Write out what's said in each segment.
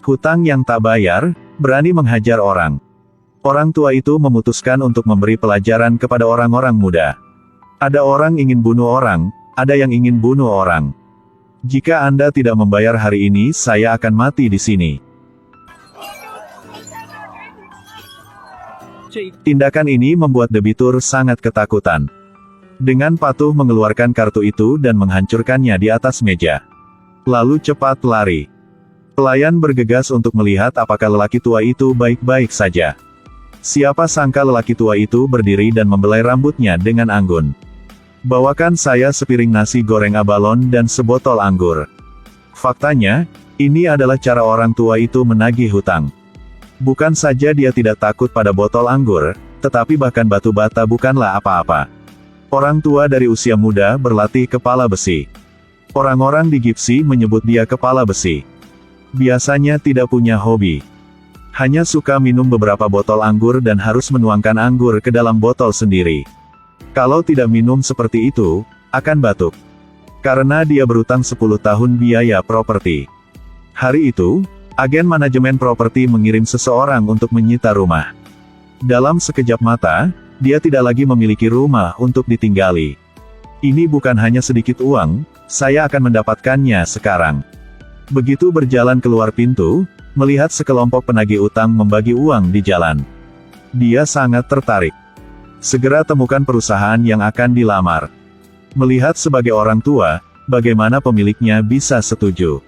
Hutang yang tak bayar, berani menghajar orang. Orang tua itu memutuskan untuk memberi pelajaran kepada orang-orang muda. Ada orang ingin bunuh orang, ada yang ingin bunuh orang. Jika Anda tidak membayar hari ini, saya akan mati di sini. Tindakan ini membuat debitur sangat ketakutan. Dengan patuh mengeluarkan kartu itu dan menghancurkannya di atas meja. Lalu cepat lari. Pelayan bergegas untuk melihat apakah lelaki tua itu baik-baik saja. Siapa sangka lelaki tua itu berdiri dan membelai rambutnya dengan anggun. Bawakan saya sepiring nasi goreng abalon dan sebotol anggur. Faktanya, ini adalah cara orang tua itu menagih hutang. Bukan saja dia tidak takut pada botol anggur, tetapi bahkan batu bata bukanlah apa-apa. Orang tua dari usia muda berlatih kepala besi. Orang-orang di Gipsy menyebut dia kepala besi. Biasanya tidak punya hobi. Hanya suka minum beberapa botol anggur dan harus menuangkan anggur ke dalam botol sendiri. Kalau tidak minum seperti itu, akan batuk. Karena dia berutang 10 tahun biaya properti. Hari itu, agen manajemen properti mengirim seseorang untuk menyita rumah. Dalam sekejap mata, dia tidak lagi memiliki rumah untuk ditinggali. Ini bukan hanya sedikit uang, saya akan mendapatkannya sekarang. Begitu berjalan keluar pintu, melihat sekelompok penagih utang membagi uang di jalan. Dia sangat tertarik. Segera temukan perusahaan yang akan dilamar. Melihat sebagai orang tua, bagaimana pemiliknya bisa setuju.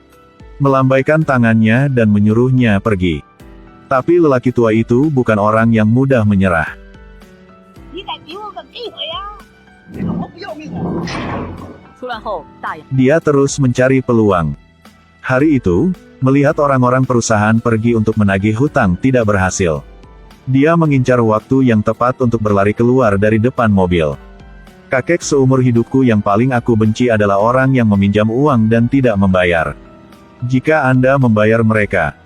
Melambaikan tangannya dan menyuruhnya pergi. Tapi lelaki tua itu bukan orang yang mudah menyerah. Dia terus mencari peluang. Hari itu, melihat orang-orang perusahaan pergi untuk menagih hutang tidak berhasil. Dia mengincar waktu yang tepat untuk berlari keluar dari depan mobil. Kakek seumur hidupku yang paling aku benci adalah orang yang meminjam uang dan tidak membayar. Jika Anda membayar mereka,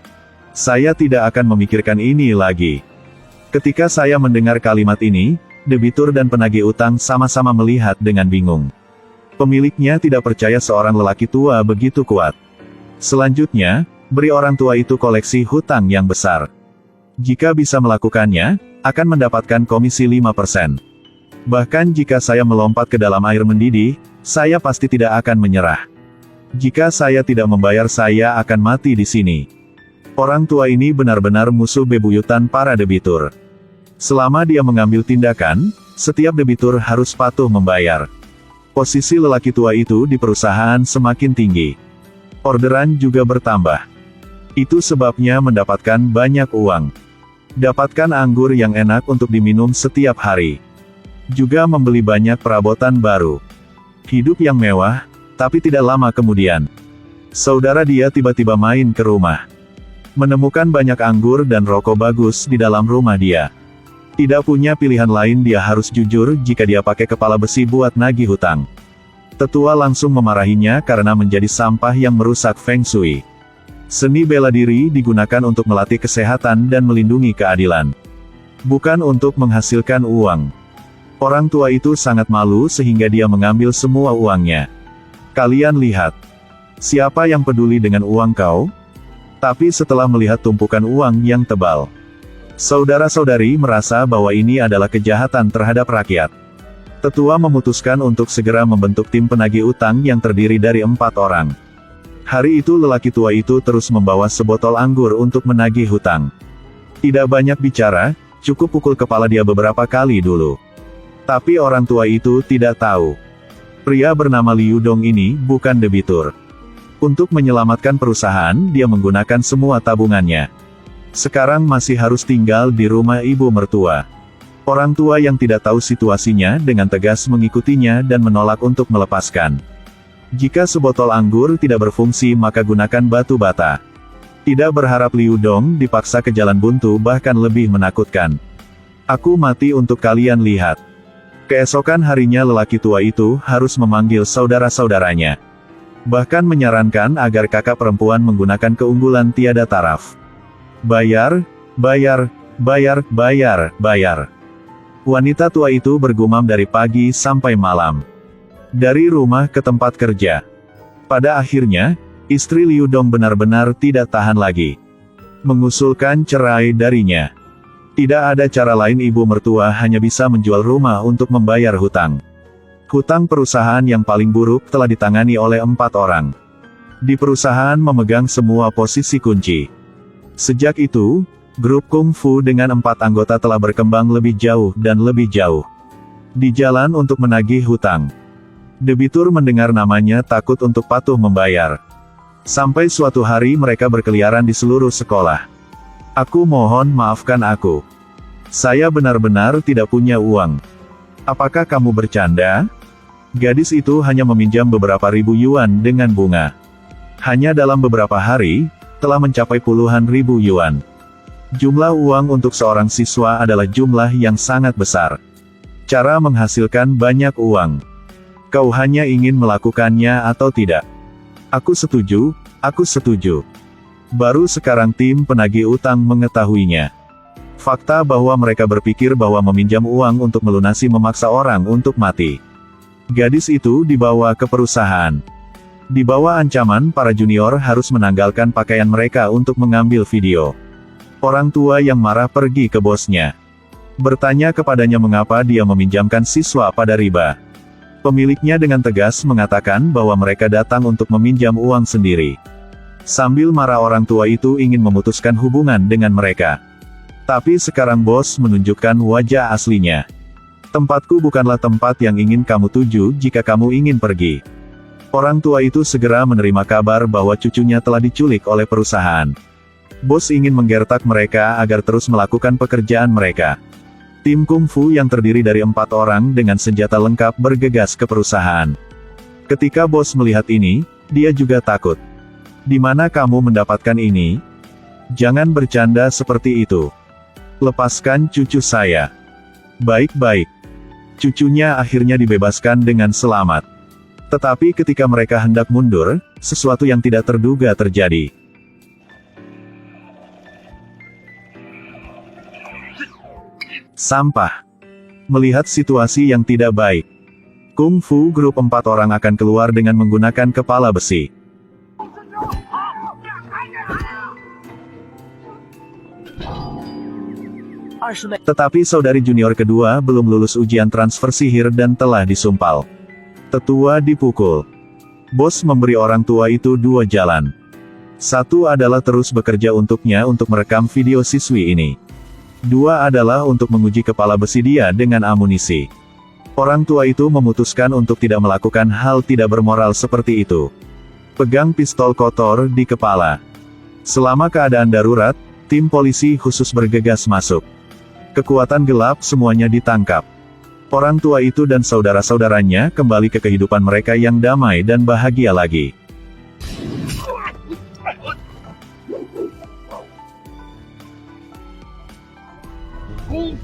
saya tidak akan memikirkan ini lagi. Ketika saya mendengar kalimat ini, debitur dan penagih utang sama-sama melihat dengan bingung. Pemiliknya tidak percaya seorang lelaki tua begitu kuat. Selanjutnya, beri orang tua itu koleksi hutang yang besar. Jika bisa melakukannya, akan mendapatkan komisi 5%. Bahkan jika saya melompat ke dalam air mendidih, saya pasti tidak akan menyerah. Jika saya tidak membayar, saya akan mati di sini. Orang tua ini benar-benar musuh bebuyutan para debitur. Selama dia mengambil tindakan, setiap debitur harus patuh membayar. Posisi lelaki tua itu di perusahaan semakin tinggi. Orderan juga bertambah. Itu sebabnya mendapatkan banyak uang. Dapatkan anggur yang enak untuk diminum setiap hari. Juga membeli banyak perabotan baru. Hidup yang mewah, tapi tidak lama kemudian, saudara dia tiba-tiba main ke rumah. Menemukan banyak anggur dan rokok bagus di dalam rumah dia. Tidak punya pilihan lain, dia harus jujur jika dia pakai kepala besi buat nagih hutang. Tetua langsung memarahinya karena menjadi sampah yang merusak Feng Shui. Seni bela diri digunakan untuk melatih kesehatan dan melindungi keadilan. Bukan untuk menghasilkan uang. Orang tua itu sangat malu sehingga dia mengambil semua uangnya. Kalian lihat. Siapa yang peduli dengan uang kau? Tapi setelah melihat tumpukan uang yang tebal, saudara-saudari merasa bahwa ini adalah kejahatan terhadap rakyat. Tetua memutuskan untuk segera membentuk tim penagih utang yang terdiri dari 4 orang. Hari itu lelaki tua itu terus membawa sebotol anggur untuk menagih hutang. Tidak banyak bicara, cukup pukul kepala dia beberapa kali dulu. Tapi orang tua itu tidak tahu. Pria bernama Liu Dong ini bukan debitur. Untuk menyelamatkan perusahaan, dia menggunakan semua tabungannya. Sekarang masih harus tinggal di rumah ibu mertua. Orang tua yang tidak tahu situasinya dengan tegas mengikutinya dan menolak untuk melepaskan. Jika sebotol anggur tidak berfungsi, maka gunakan batu bata. Tidak berharap Liu Dong dipaksa ke jalan buntu, bahkan lebih menakutkan. Aku mati untuk kalian lihat. Keesokan harinya lelaki tua itu harus memanggil saudara-saudaranya. Bahkan menyarankan agar kakak perempuan menggunakan keunggulan tiada taraf. Bayar, bayar, bayar, bayar, bayar. Wanita tua itu bergumam dari pagi sampai malam. Dari rumah ke tempat kerja. Pada akhirnya, istri Liu Dong benar-benar tidak tahan lagi. mengusulkan cerai darinya. Tidak ada cara lain, ibu mertua hanya bisa menjual rumah untuk membayar hutang. Hutang perusahaan yang paling buruk telah ditangani oleh 4 orang. Di perusahaan memegang semua posisi kunci. Sejak itu, grup Kung Fu dengan 4 anggota telah berkembang lebih jauh dan lebih jauh. Di jalan untuk menagih hutang. Debitur mendengar namanya takut untuk patuh membayar. Sampai suatu hari mereka berkeliaran di seluruh sekolah. Aku mohon maafkan aku. Saya benar-benar tidak punya uang. Apakah kamu bercanda? Gadis itu hanya meminjam beberapa ribu yuan dengan bunga. Hanya dalam beberapa hari, telah mencapai puluhan ribu yuan. Jumlah uang untuk seorang siswa adalah jumlah yang sangat besar. Cara menghasilkan banyak uang. Kau hanya ingin melakukannya atau tidak? Aku setuju, aku setuju. Baru sekarang tim penagih utang mengetahuinya. Fakta bahwa mereka berpikir bahwa meminjam uang untuk melunasi memaksa orang untuk mati. Gadis itu dibawa ke perusahaan. Di bawah ancaman, para junior harus menanggalkan pakaian mereka untuk mengambil video. Orang tua yang marah pergi ke bosnya. Bertanya kepadanya mengapa dia meminjamkan siswa pada riba. Pemiliknya dengan tegas mengatakan bahwa mereka datang untuk meminjam uang sendiri. Sambil marah, orang tua itu ingin memutuskan hubungan dengan mereka. Tapi sekarang bos menunjukkan wajah aslinya. Tempatku bukanlah tempat yang ingin kamu tuju jika kamu ingin pergi. Orang tua itu segera menerima kabar bahwa cucunya telah diculik oleh perusahaan. Bos ingin menggertak mereka agar terus melakukan pekerjaan mereka. Tim Kung Fu yang terdiri dari 4 orang dengan senjata lengkap bergegas ke perusahaan. Ketika bos melihat ini, dia juga takut. Di mana kamu mendapatkan ini? Jangan bercanda seperti itu. Lepaskan cucu saya. Baik-baik. Cucunya akhirnya dibebaskan dengan selamat. Tetapi ketika mereka hendak mundur, sesuatu yang tidak terduga terjadi. Sampah. Melihat situasi yang tidak baik, Kung Fu grup 4 orang akan keluar dengan menggunakan kepala besi. Tetapi saudari junior kedua belum lulus ujian transfer sihir dan telah disumpal. Tetua dipukul. Bos memberi orang tua itu 2 jalan. Satu adalah terus bekerja untuknya untuk merekam video siswi ini. 2 adalah untuk menguji kepala besi dia dengan amunisi. Orang tua itu memutuskan untuk tidak melakukan hal tidak bermoral seperti itu. Pegang pistol kotor di kepala. Selama keadaan darurat, tim polisi khusus bergegas masuk. Kekuatan gelap semuanya ditangkap. Orang tua itu dan saudara-saudaranya kembali ke kehidupan mereka yang damai dan bahagia lagi. Kung